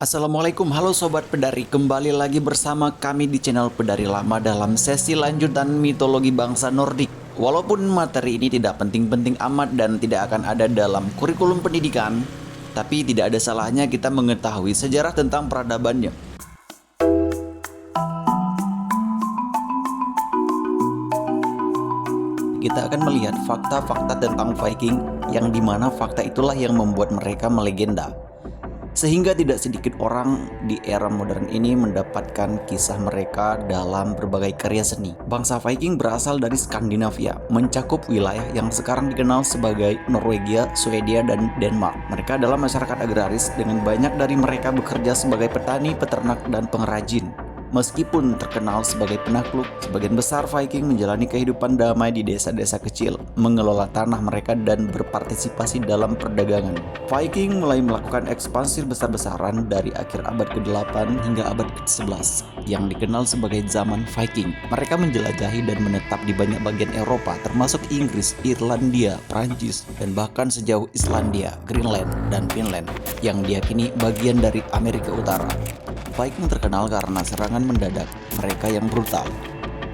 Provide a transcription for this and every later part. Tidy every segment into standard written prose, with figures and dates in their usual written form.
Assalamualaikum, halo Sobat Pedari. Kembali lagi bersama kami di channel Pedari Lama dalam sesi lanjutan mitologi bangsa Nordik. Walaupun materi ini tidak penting-penting amat dan tidak akan ada dalam kurikulum pendidikan, tapi tidak ada salahnya kita mengetahui sejarah tentang peradabannya. Kita akan melihat fakta-fakta tentang Viking yang dimana fakta itulah yang membuat mereka melegenda. Sehingga tidak sedikit orang di era modern ini mendapatkan kisah mereka dalam berbagai karya seni. Bangsa Viking berasal dari Skandinavia, mencakup wilayah yang sekarang dikenal sebagai Norwegia, Swedia, dan Denmark. Mereka adalah masyarakat agraris dengan banyak dari mereka bekerja sebagai petani, peternak, dan pengrajin. Meskipun terkenal sebagai penakluk, sebagian besar Viking menjalani kehidupan damai di desa-desa kecil, mengelola tanah mereka dan berpartisipasi dalam perdagangan. Viking mulai melakukan ekspansi besar-besaran dari akhir abad ke-8 hingga abad ke-11, yang dikenal sebagai zaman Viking. Mereka menjelajahi dan menetap di banyak bagian Eropa, termasuk Inggris, Irlandia, Prancis, dan bahkan sejauh Islandia, Greenland, dan Finland, yang diyakini bagian dari Amerika Utara. Viking terkenal karena serangan mendadak mereka yang brutal,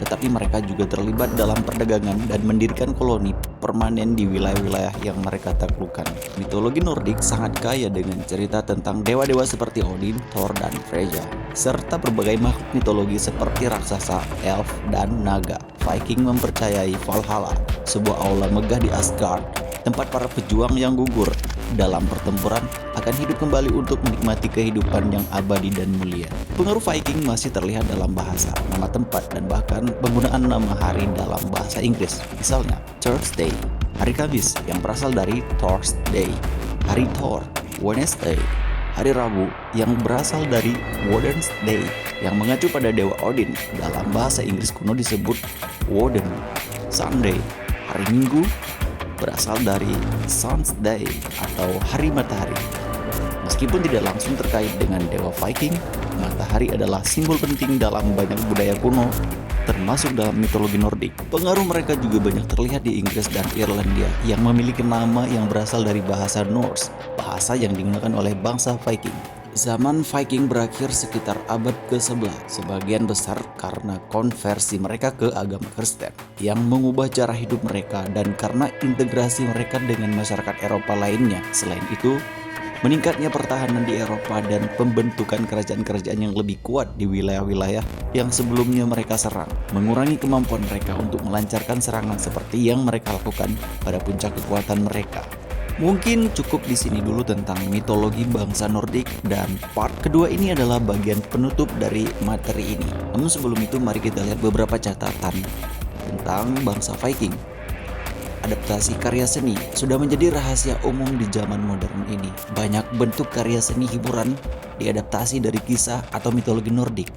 tetapi mereka juga terlibat dalam perdagangan dan mendirikan koloni permanen di wilayah-wilayah yang mereka taklukkan. Mitologi Nordik sangat kaya dengan cerita tentang dewa-dewa seperti Odin, Thor, dan Freya, serta berbagai makhluk mitologi seperti raksasa, elf, dan naga. Viking mempercayai Valhalla, sebuah aula megah di Asgard, tempat para pejuang yang gugur dalam pertempuran akan hidup kembali untuk menikmati kehidupan yang abadi dan mulia. Pengaruh Viking masih terlihat dalam bahasa, nama tempat, dan bahkan penggunaan nama hari dalam bahasa Inggris. Misalnya, Thursday, hari Kamis yang berasal dari Thursday, hari Thor, Wednesday, hari Rabu yang berasal dari Wednesday yang mengacu pada dewa Odin. Dalam bahasa Inggris kuno disebut Woden. Sunday, hari Minggu, berasal dari Sunday atau hari matahari. Meskipun tidak langsung terkait dengan dewa Viking, matahari adalah simbol penting dalam banyak budaya kuno, termasuk dalam mitologi Nordik. Pengaruh mereka juga banyak terlihat di Inggris dan Irlandia yang memiliki nama yang berasal dari bahasa Norse, bahasa yang digunakan oleh bangsa Viking. Zaman Viking berakhir sekitar abad ke-11, sebagian besar karena konversi mereka ke agama Kristen yang mengubah cara hidup mereka dan karena integrasi mereka dengan masyarakat Eropa lainnya. Selain itu, meningkatnya pertahanan di Eropa dan pembentukan kerajaan-kerajaan yang lebih kuat di wilayah-wilayah yang sebelumnya mereka serang, mengurangi kemampuan mereka untuk melancarkan serangan seperti yang mereka lakukan pada puncak kekuatan mereka. Mungkin cukup di sini dulu tentang mitologi bangsa Nordik, dan part kedua ini adalah bagian penutup dari materi ini. Namun sebelum itu mari kita lihat beberapa catatan tentang bangsa Viking. Adaptasi karya seni sudah menjadi rahasia umum di zaman modern ini. Banyak bentuk karya seni hiburan diadaptasi dari kisah atau mitologi Nordik,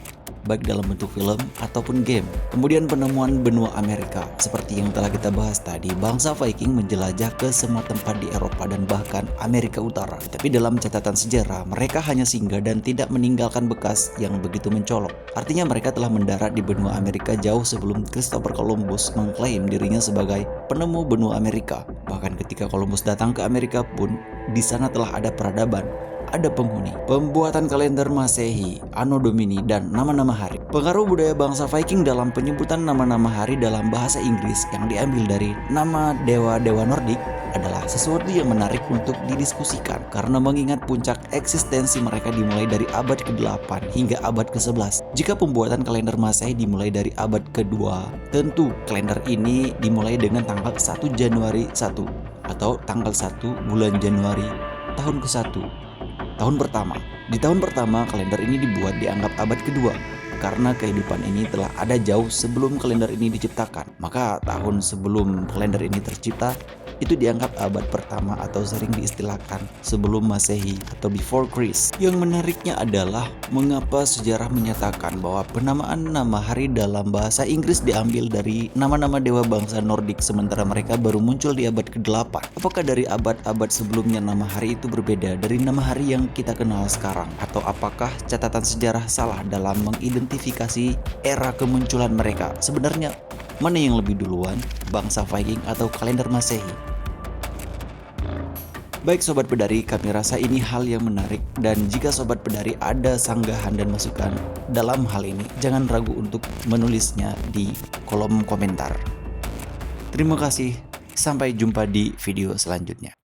baik dalam bentuk film ataupun game. Kemudian penemuan benua Amerika, seperti yang telah kita bahas tadi, bangsa Viking menjelajah ke semua tempat di Eropa dan bahkan Amerika Utara. Tapi dalam catatan sejarah, mereka hanya singgah dan tidak meninggalkan bekas yang begitu mencolok. Artinya mereka telah mendarat di benua Amerika jauh sebelum Christopher Columbus mengklaim dirinya sebagai penemu benua Amerika. Bahkan ketika Columbus datang ke Amerika pun, di sana telah ada peradaban, ada penghuni, pembuatan kalender Masehi, Anno Domini, dan nama-nama hari. Pengaruh budaya bangsa Viking dalam penyebutan nama-nama hari dalam bahasa Inggris yang diambil dari nama dewa-dewa Nordik adalah sesuatu yang menarik untuk didiskusikan karena mengingat puncak eksistensi mereka dimulai dari abad ke-8 hingga abad ke-11. Jika pembuatan kalender Masehi dimulai dari abad ke-2, tentu kalender ini dimulai dengan tanggal 1 Januari 1 atau tanggal 1 bulan Januari tahun ke-1. Tahun pertama. Di tahun pertama, kalender ini dibuat dianggap abad kedua karena kehidupan ini telah ada jauh sebelum kalender ini diciptakan. Maka tahun sebelum kalender ini tercipta itu dianggap abad pertama atau sering diistilahkan sebelum Masehi atau before Christ. Yang menariknya adalah mengapa sejarah menyatakan bahwa penamaan nama hari dalam bahasa Inggris diambil dari nama-nama dewa bangsa Nordik sementara mereka baru muncul di abad ke-8. Apakah dari abad-abad sebelumnya nama hari itu berbeda dari nama hari yang kita kenal sekarang? Atau apakah catatan sejarah salah dalam mengidentifikasi era kemunculan mereka? Sebenarnya mana yang lebih duluan, bangsa Viking atau kalender Masehi? Baik Sobat Pedari, kami rasa ini hal yang menarik dan jika Sobat Pedari ada sanggahan dan masukan dalam hal ini, jangan ragu untuk menulisnya di kolom komentar. Terima kasih, sampai jumpa di video selanjutnya.